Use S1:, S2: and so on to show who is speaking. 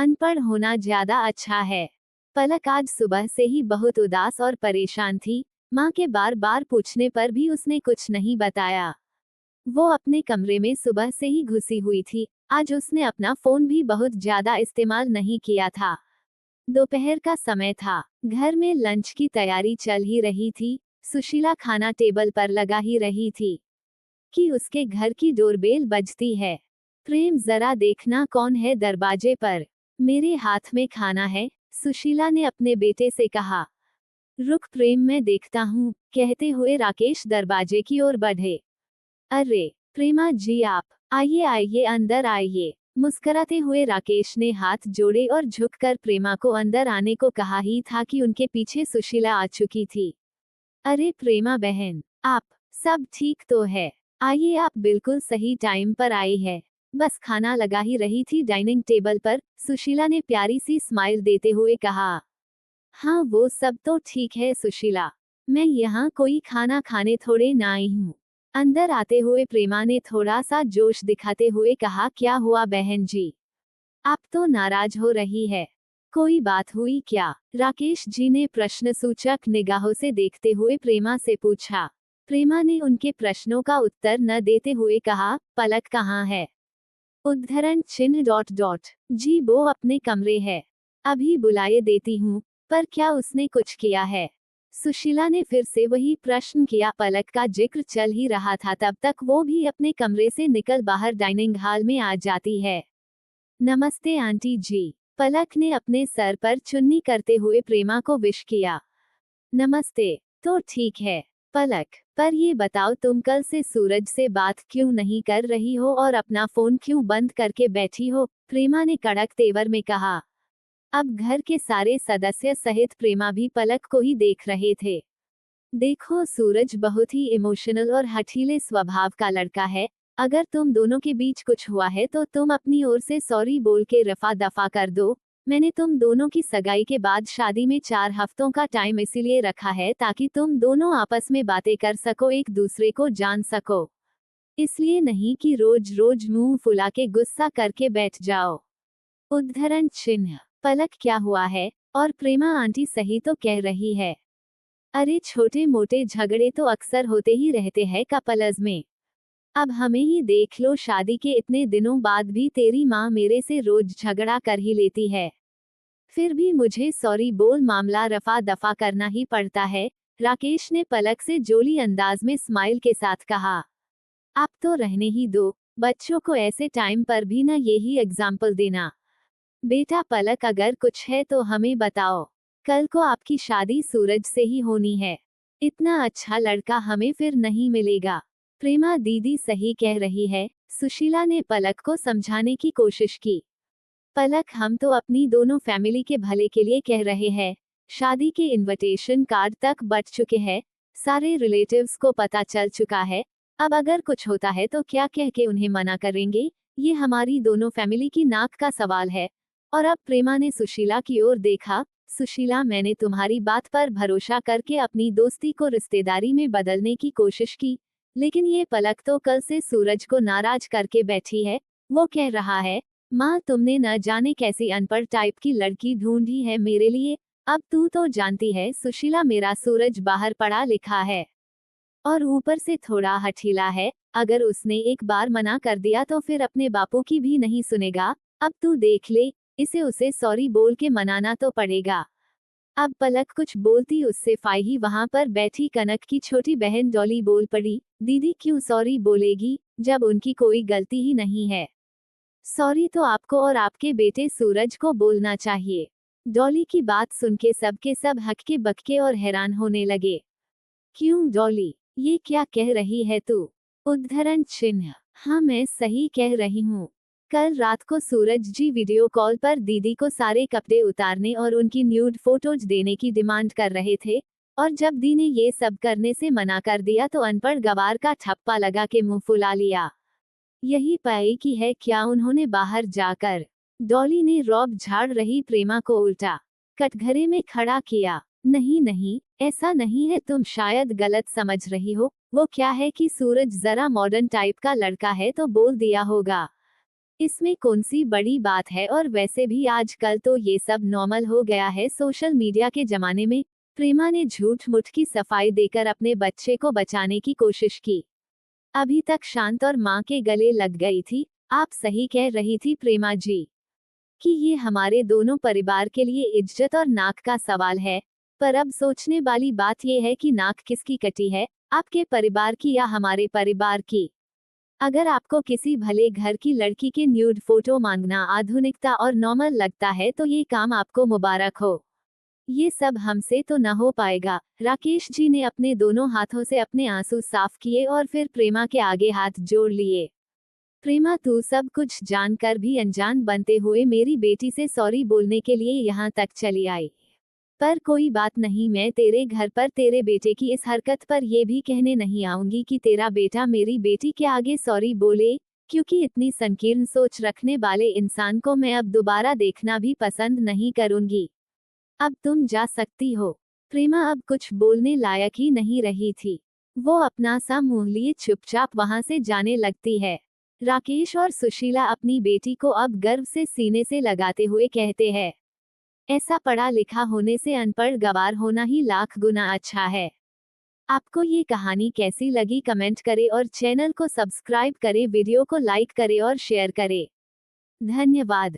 S1: अनपढ़ होना ज्यादा अच्छा है। पलक आज सुबह से ही बहुत उदास और परेशान थी। माँ के बार बार पूछने पर भी उसने कुछ नहीं बताया। वो अपने कमरे में सुबह से ही घुसी हुई थी। आज उसने अपना फोन भी बहुत ज्यादा इस्तेमाल नहीं किया था। दोपहर का समय था। घर में लंच की तैयारी चल ही रही थी। सुशीला खाना टेबल पर लगा ही रही थी कि उसके घर की डोरबेल बजती है। प्रेम, जरा देखना कौन है दरवाजे पर। मेरे हाथ में खाना है, सुशीला ने अपने बेटे से कहा। रुक प्रेम, मैं देखता हूँ, कहते हुए राकेश दरवाजे की ओर बढ़े। अरे प्रेमा जी, आप आइए आइए, अंदर आइए। मुस्कुराते हुए राकेश ने हाथ जोड़े और झुककर प्रेमा को अंदर आने को कहा ही था कि उनके पीछे सुशीला आ चुकी थी। अरे प्रेमा बहन, आप सब ठीक तो है? आइए, आप बिल्कुल सही टाइम पर आई है। बस खाना लगा ही रही थी डाइनिंग टेबल पर, सुशीला ने प्यारी सी स्माइल देते हुए कहा। हाँ, वो सब तो ठीक है सुशीला, मैं यहाँ कोई खाना खाने थोड़े ना आई हूँ। अंदर आते हुए प्रेमा ने थोड़ा सा जोश दिखाते हुए कहा। क्या हुआ बहन जी, आप तो नाराज हो रही है? कोई बात हुई क्या? राकेश जी ने प्रश्नसूचक निगाहों से देखते हुए प्रेमा से पूछा। प्रेमा ने उनके प्रश्नों का उत्तर न देते हुए कहा, पलक कहाँ है? उद्धरण चिन्ह डॉट डॉट। जी वो अपने कमरे है, अभी बुलाए देती हूँ। पर क्या उसने कुछ किया है? सुशीला ने फिर से वही प्रश्न किया। पलक का जिक्र चल ही रहा था तब तक वो भी अपने कमरे से निकल बाहर डाइनिंग हॉल में आ जाती है। नमस्ते आंटी जी, पलक ने अपने सर पर चुन्नी करते हुए प्रेमा को विश किया। नमस्ते, तो ठीक है पलक, पर ये बताओ तुम कल से सूरज से बात क्यों नहीं कर रही हो और अपना फोन क्यों बंद करके बैठी हो? प्रेमा ने कड़क तेवर में कहा। अब घर के सारे सदस्य सहित प्रेमा भी पलक को ही देख रहे थे। देखो, सूरज बहुत ही इमोशनल और हठीले स्वभाव का लड़का है। अगर तुम दोनों के बीच कुछ हुआ है तो तुम अपनी ओर से सॉरी बोल के रफा दफा कर दो। मैंने तुम दोनों की सगाई के बाद शादी में 4 हफ्तों का टाइम इसीलिए रखा है ताकि तुम दोनों आपस में बातें कर सको, एक दूसरे को जान सको। इसलिए नहीं कि रोज रोज मुंह फुला के गुस्सा करके बैठ जाओ। उद्धरण चिन्ह। पलक, क्या हुआ है? और प्रेमा आंटी सही तो कह रही है। अरे छोटे मोटे झगड़े तो अक्सर होते ही रहते हैं कपल्स में। अब हमें ही देख लो, शादी के इतने दिनों बाद भी तेरी माँ मेरे से रोज झगड़ा कर ही लेती है। फिर भी मुझे सॉरी बोल मामला रफा दफा करना ही पड़ता है। राकेश ने पलक से जोली अंदाज में स्माइल के साथ कहा। आप तो रहने ही दो, बच्चों को ऐसे टाइम पर भी ना यही एग्जाम्पल देना। बेटा पलक, अगर कुछ है तो हमें बताओ। कल को आपकी शादी सूरज से ही होनी है। इतना अच्छा लड़का हमें फिर नहीं मिलेगा। प्रेमा दीदी सही कह रही है, सुशीला ने पलक को समझाने की कोशिश की। पलक, हम तो अपनी दोनों फैमिली के भले के लिए कह रहे हैं। शादी के इनविटेशन कार्ड तक बट चुके हैं, सारे रिलेटिव्स को पता चल चुका है। अब अगर कुछ होता है तो क्या कह के उन्हें मना करेंगे? ये हमारी दोनों फैमिली की नाक का सवाल है। और अब प्रेमा ने सुशीला की ओर देखा। सुशीला, मैंने तुम्हारी बात पर भरोसा करके अपनी दोस्ती को रिश्तेदारी में बदलने की कोशिश की, लेकिन ये पलक तो कल से सूरज को नाराज करके बैठी है। वो कह रहा है, माँ तुमने न जाने कैसी अनपढ़ टाइप की लड़की ढूंढी है मेरे लिए। अब तू तो जानती है सुशीला, मेरा सूरज बाहर पढ़ा लिखा है और ऊपर से थोड़ा हठीला है। अगर उसने एक बार मना कर दिया तो फिर अपने बापू की भी नहीं सुनेगा। अब तू देख ले, इसे उसे सॉरी बोल के मनाना तो पड़ेगा। अब पलक कुछ बोलती उससे फाही वहां पर बैठी कनक की छोटी बहन डॉली बोल पड़ी। दीदी क्यों सॉरी बोलेगी जब उनकी कोई गलती ही नहीं है? सॉरी तो आपको और आपके बेटे सूरज को बोलना चाहिए। डॉली की बात सुन के सब के सब हक्के बक्के और हैरान होने लगे। क्यों डॉली, ये क्या कह रही है तू? उद्धरण चिन्ह। हाँ, मैं सही कह रही हूँ। कल रात को सूरज जी वीडियो कॉल पर दीदी को सारे कपड़े उतारने और उनकी न्यूड फोटोज देने की डिमांड कर रहे थे, और जब दी ने ये सब करने से मना कर दिया तो अनपढ़ गवार का ठप्पा लगा के मुंह फुला लिया। यही पाई की है क्या उन्होंने बाहर जाकर? डॉली ने रौब झाड़ रही प्रेमा को उल्टा कटघरे में खड़ा किया। नहीं नहीं, ऐसा नहीं है, तुम शायद गलत समझ रही हो। वो क्या है कि सूरज जरा मॉडर्न टाइप का लड़का है तो बोल दिया होगा। इसमें कौन सी बड़ी बात है, और वैसे भी आजकल तो ये सब नॉर्मल हो गया है सोशल मीडिया के जमाने में। प्रेमा ने झूठ मूठ की सफाई देकर अपने बच्चे को बचाने की कोशिश की। अभी तक शांत और मां के गले लग गई थी। आप सही कह रही थी प्रेमा जी, कि ये हमारे दोनों परिवार के लिए इज्जत और नाक का सवाल है। पर अब सोचने वाली बात यह है कि नाक किसकी कटी है, आपके परिवार की या हमारे परिवार की। अगर आपको किसी भले घर की लड़की के न्यूड फोटो मांगना आधुनिकता और नॉर्मल लगता है तो ये काम आपको मुबारक हो। ये सब हमसे तो न हो पाएगा। राकेश जी ने अपने दोनों हाथों से अपने आंसू साफ किए और फिर प्रेमा के आगे हाथ जोड़ लिए। प्रेमा, तू सब कुछ जानकर भी अनजान बनते हुए मेरी बेटी से सॉरी बोलने के लिए यहाँ तक चली आई। पर कोई बात नहीं, मैं तेरे घर पर तेरे बेटे की इस हरकत पर ये भी कहने नहीं आऊंगी कि तेरा बेटा मेरी बेटी के आगे सॉरी बोले, क्योंकि इतनी संकीर्ण सोच रखने वाले इंसान को मैं अब दोबारा देखना भी पसंद नहीं करूंगी। अब तुम जा सकती हो। प्रेमा अब कुछ बोलने लायक ही नहीं रही थी। वो अपना सा मुंह लिए चुपचाप वहां से जाने लगती है। राकेश और सुशीला अपनी बेटी को अब गर्व से सीने से लगाते हुए कहते हैं, ऐसा पढ़ा लिखा होने से अनपढ़ गवार होना ही लाख गुना अच्छा है। आपको ये कहानी कैसी लगी कमेंट करें और चैनल को सब्सक्राइब करें, वीडियो को लाइक करें और शेयर करें। धन्यवाद।